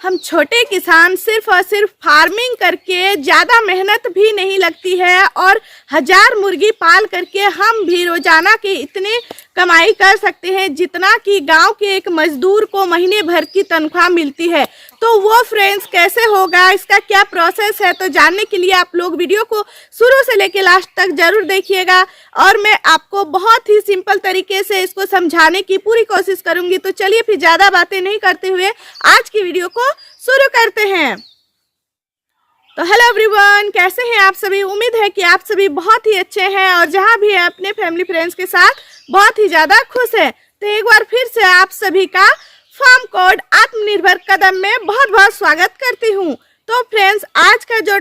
हम छोटे किसान सिर्फ और सिर्फ फार्मिंग करके ज़्यादा मेहनत भी नहीं लगती है और 1000 मुर्गी पाल करके हम भी रोजाना के इतने कमाई कर सकते हैं जितना कि गांव के एक मजदूर को महीने भर की तनख्वाह मिलती है। तो वो फ्रेंड्स कैसे होगा, इसका क्या प्रोसेस है, तो जानने के लिए आप लोग वीडियो को शुरू से लेकर लास्ट तक जरूर देखिएगा और मैं आपको बहुत ही सिंपल तरीके से इसको समझाने की पूरी कोशिश करूंगी। तो चलिए फिर ज़्यादा बातें नहीं करते हुए आज की वीडियो को शुरू करते हैं। तो हेलो एवरीवन, कैसे हैं आप सभी। उम्मीद है कि आप सभी बहुत ही अच्छे हैं और जहां भी है अपने फैमिली फ्रेंड्स के साथ बहुत ही ज़्यादा खुश हैं। तो एक बार फिर से आप सभी का फार्म कोड आत्मनिर्भर कदम में बहुत बहुत स्वागत करती हूं। तो फ्रेंड्स, आज का जो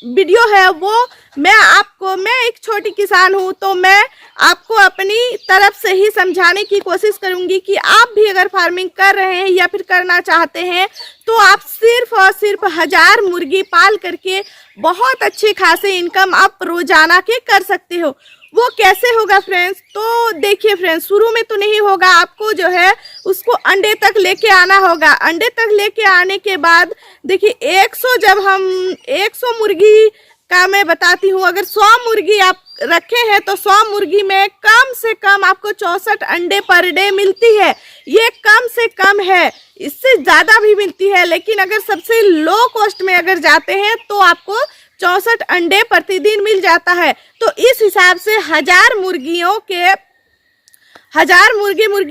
वीडियो है वो मैं एक छोटी किसान हूं, तो मैं आपको अपनी तरफ से ही समझाने की कोशिश करूंगी कि आप भी अगर फार्मिंग कर रहे हैं या फिर करना चाहते हैं तो आप सिर्फ और सिर्फ 1000 मुर्गी पाल करके बहुत अच्छी खासी इनकम आप रोजाना के कर सकते हो। वो कैसे होगा फ्रेंड्स, तो देखिए फ्रेंड्स, शुरू में तो नहीं होगा, आपको जो है उसको अंडे तक लेके आना होगा। अंडे तक लेके आने के बाद देखिए 100 मुर्गी का मैं बताती हूँ, अगर 100 मुर्गी आप रखे हैं तो 100 मुर्गी में कम से कम आपको 64 अंडे पर डे मिलती है। ये कम से कम है, इससे ज़्यादा भी मिलती है, लेकिन अगर सबसे लो कॉस्ट में अगर जाते हैं तो आपको 64 अंडे प्रतिदिन मिल जाता है। तो इस हिसाब से 1000 मुर्गी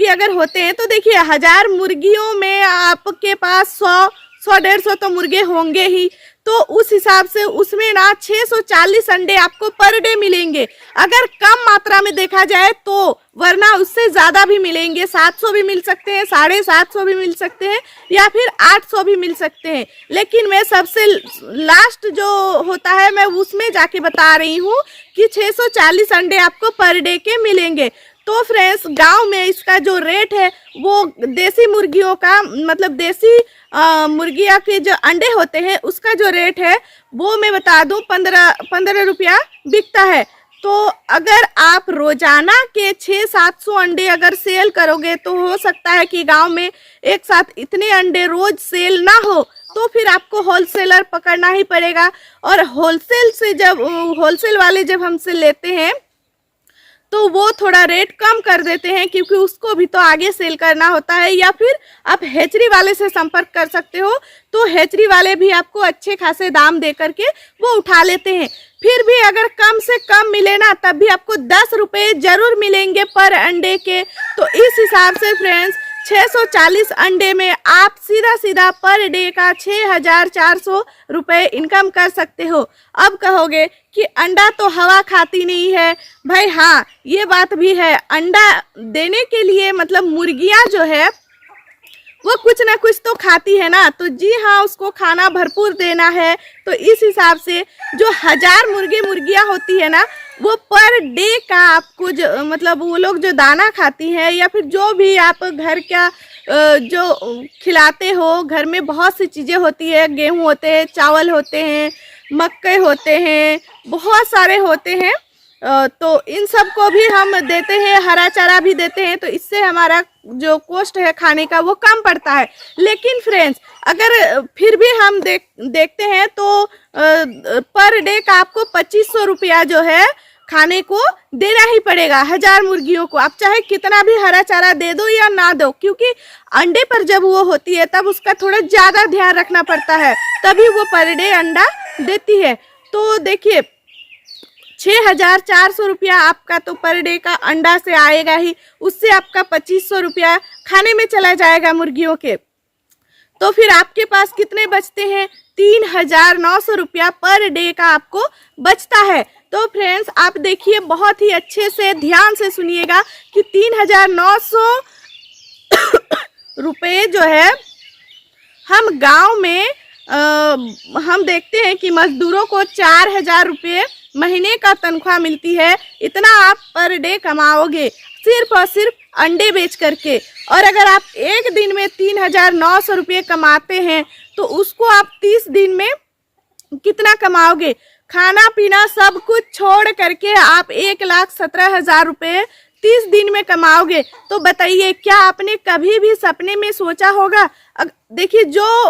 अगर होते हैं तो देखिए 1000 मुर्गियों में आपके पास 100-150 तो मुर्गे होंगे ही, तो उस हिसाब से उसमें ना 640 अंडे आपको पर डे मिलेंगे अगर कम मात्रा में देखा जाए तो, वरना उससे ज़्यादा भी मिलेंगे। 700 भी मिल सकते हैं, 750 भी मिल सकते हैं या फिर 800 भी मिल सकते हैं। लेकिन मैं सबसे लास्ट जो होता है मैं उसमें जाके बता रही हूँ कि 640 अंडे आपको पर डे के मिलेंगे। तो फ्रेंड्स, गांव में इसका जो रेट है वो देसी मुर्गियों का, मतलब देसी मुर्गिया के जो अंडे होते हैं उसका जो रेट है वो मैं बता दूं 15 रुपया बिकता है। तो अगर आप रोजाना के 600-700 अंडे अगर सेल करोगे तो हो सकता है कि गांव में एक साथ इतने अंडे रोज सेल ना हो, तो फिर आपको होलसेलर पकड़ना ही पड़ेगा। और होलसेल वाले जब हमसे लेते हैं तो वो थोड़ा रेट कम कर देते हैं, क्योंकि उसको भी तो आगे सेल करना होता है। या फिर आप हैचरी वाले से संपर्क कर सकते हो, तो हैचरी वाले भी आपको अच्छे खासे दाम दे करके वो उठा लेते हैं। फिर भी अगर कम से कम मिले ना, तब भी आपको 10 रुपये जरूर मिलेंगे पर अंडे के। तो इस हिसाब से फ्रेंड्स 640 अंडे में आप सीधा पर डे का 6400 रुपये इनकम कर सकते हो। अब कहोगे कि अंडा तो हवा खाती नहीं है भाई। हाँ, ये बात भी है, अंडा देने के लिए मतलब मुर्गियां जो है वो कुछ ना कुछ तो खाती है ना, तो जी हाँ, उसको खाना भरपूर देना है। तो इस हिसाब से जो 1000 मुर्गियां होती है ना, वो पर डे का आपको जो मतलब वो लोग जो दाना खाती हैं या फिर जो भी आप घर का जो खिलाते हो, घर में बहुत सी चीज़ें होती है, गेहूं होते हैं, चावल होते हैं, मक्के होते हैं, बहुत सारे होते हैं, तो इन सब को भी हम देते हैं, हरा चारा भी देते हैं। तो इससे हमारा जो कॉस्ट है खाने का वो कम पड़ता है। लेकिन फ्रेंड्स, अगर फिर भी हम देखते हैं तो पर डे का आपको 2500 रुपया जो है खाने को देना ही पड़ेगा 1000 मुर्गियों को। आप चाहे कितना भी हरा चारा दे दो या ना दो, क्योंकि अंडे पर जब वो होती है तब उसका थोड़ा ज़्यादा ध्यान रखना पड़ता है, तभी वो पर डे अंडा देती है। तो देखिए 6400 रुपया आपका तो पर डे का अंडा से आएगा ही, उससे आपका 2500 रुपया खाने में चला जाएगा मुर्गियों के। तो फिर आपके पास कितने बचते हैं, 3900 रुपया पर डे का आपको बचता है। तो फ्रेंड्स, आप देखिए, बहुत ही अच्छे से ध्यान से सुनिएगा कि 3900 रुपये जो है हम गांव में हम देखते हैं कि मजदूरों को 4000 रुपये महीने का तनख्वाह मिलती है। इतना आप पर डे कमाओगे सिर्फ और सिर्फ अंडे बेच करके। और अगर आप एक दिन में 3900 रुपये कमाते हैं तो उसको आप 30 दिन में कितना कमाओगे। खाना पीना सब कुछ छोड़ करके आप 1,17,000 रुपये 30 दिन में कमाओगे। तो बताइए, क्या आपने कभी भी सपने में सोचा होगा? देखिए, जो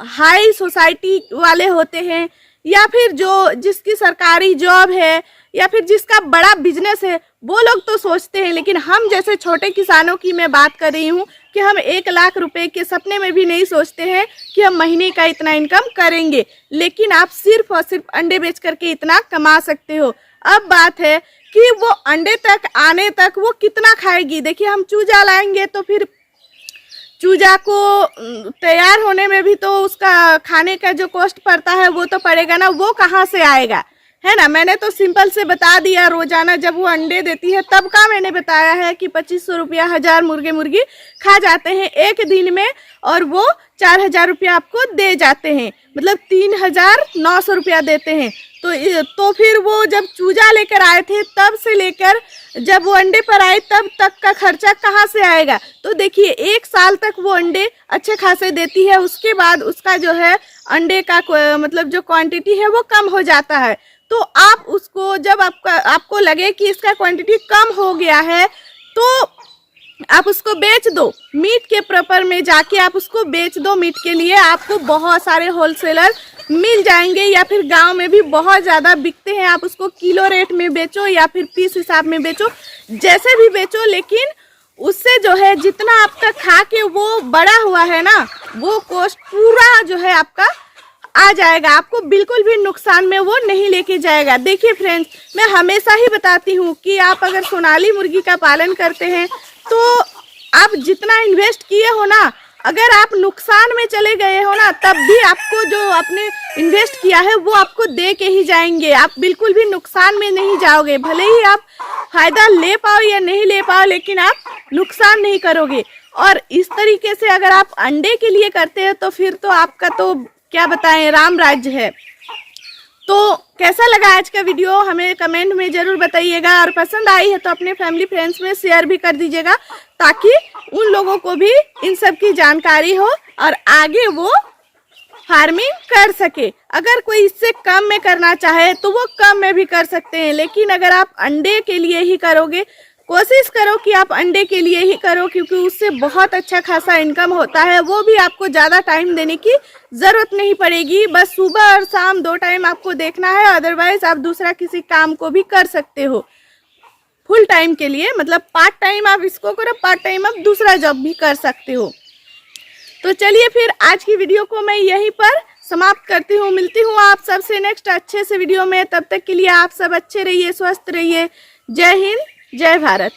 हाई सोसाइटी वाले होते हैं या फिर जो जिसकी सरकारी जॉब है या फिर जिसका बड़ा बिजनेस है, वो लोग तो सोचते हैं, लेकिन हम जैसे छोटे किसानों की मैं बात कर रही हूँ कि हम 1 लाख रुपए के सपने में भी नहीं सोचते हैं कि हम महीने का इतना इनकम करेंगे, लेकिन आप सिर्फ और सिर्फ अंडे बेच करके इतना कमा सकते हो। अब बात है कि वो अंडे तक आने तक वो कितना खाएगी। देखिए, हम चूजा लाएंगे तो फिर चूजा को तैयार होने में भी तो उसका खाने का जो कॉस्ट पड़ता है वो तो पड़ेगा ना, वो कहाँ से आएगा, है ना। मैंने तो सिंपल से बता दिया, रोजाना जब वो अंडे देती है तब का मैंने बताया है कि 2500 रुपया 1000 मुर्गे मुर्गी खा जाते हैं एक दिन में, और वो 4000 रुपया आपको दे जाते हैं, मतलब 3900 रुपया देते हैं। तो फिर वो जब चूजा लेकर आए थे तब से लेकर जब वो अंडे पर आए तब तक का खर्चा कहाँ से आएगा। तो देखिए, 1 साल तक वो अंडे अच्छे खासे देती है, उसके बाद उसका जो है अंडे का मतलब जो क्वांटिटी है वो कम हो जाता है। तो आप उसको जब आपको लगे कि इसका क्वांटिटी कम हो गया है तो आप उसको बेच दो, मीट के प्रॉपर में जाके आप उसको बेच दो। मीट के लिए आपको बहुत सारे होलसेलर मिल जाएंगे या फिर गांव में भी बहुत ज़्यादा बिकते हैं। आप उसको किलो रेट में बेचो या फिर पीस हिसाब में बेचो, जैसे भी बेचो, लेकिन उससे जो है जितना आपका खा के वो बड़ा हुआ है ना, वो कॉस्ट पूरा जो है आपका आ जाएगा, आपको बिल्कुल भी नुकसान में वो नहीं लेके जाएगा। देखिए फ्रेंड्स, मैं हमेशा ही बताती हूँ कि आप अगर सोनाली मुर्गी का पालन करते हैं तो आप जितना इन्वेस्ट किए हो ना, अगर आप नुकसान में चले गए हो ना, तब भी आपको जो आपने इन्वेस्ट किया है वो आपको दे के ही जाएंगे। आप बिल्कुल भी नुकसान में नहीं जाओगे, भले ही आप फायदा ले पाओ या नहीं ले पाओ, लेकिन आप नुकसान नहीं करोगे। और इस तरीके से अगर आप अंडे के लिए करते हैं तो फिर तो आपका तो क्या बताएं, राम राज्य है। तो कैसा लगा आज का वीडियो हमें कमेंट में ज़रूर बताइएगा, और पसंद आई है तो अपने फैमिली फ्रेंड्स में शेयर भी कर दीजिएगा, ताकि उन लोगों को भी इन सब की जानकारी हो और आगे वो फार्मिंग कर सके। अगर कोई इससे कम में करना चाहे तो वो कम में भी कर सकते हैं, लेकिन अगर आप अंडे के लिए ही करोगे, कोशिश करो कि आप अंडे के लिए ही करो, क्योंकि उससे बहुत अच्छा खासा इनकम होता है। वो भी आपको ज़्यादा टाइम देने की ज़रूरत नहीं पड़ेगी, बस सुबह और शाम 2 टाइम आपको देखना है, अदरवाइज आप दूसरा किसी काम को भी कर सकते हो फुल टाइम के लिए, मतलब पार्ट टाइम आप इसको करो, पार्ट टाइम आप दूसरा जॉब भी कर सकते हो। तो चलिए फिर आज की वीडियो को मैं यहीं पर समाप्त करती हूँ, मिलती हूँ आप सबसे नेक्स्ट अच्छे से वीडियो में। तब तक के लिए आप सब अच्छे रहिए, स्वस्थ रहिए। जय हिंद, जय भारत।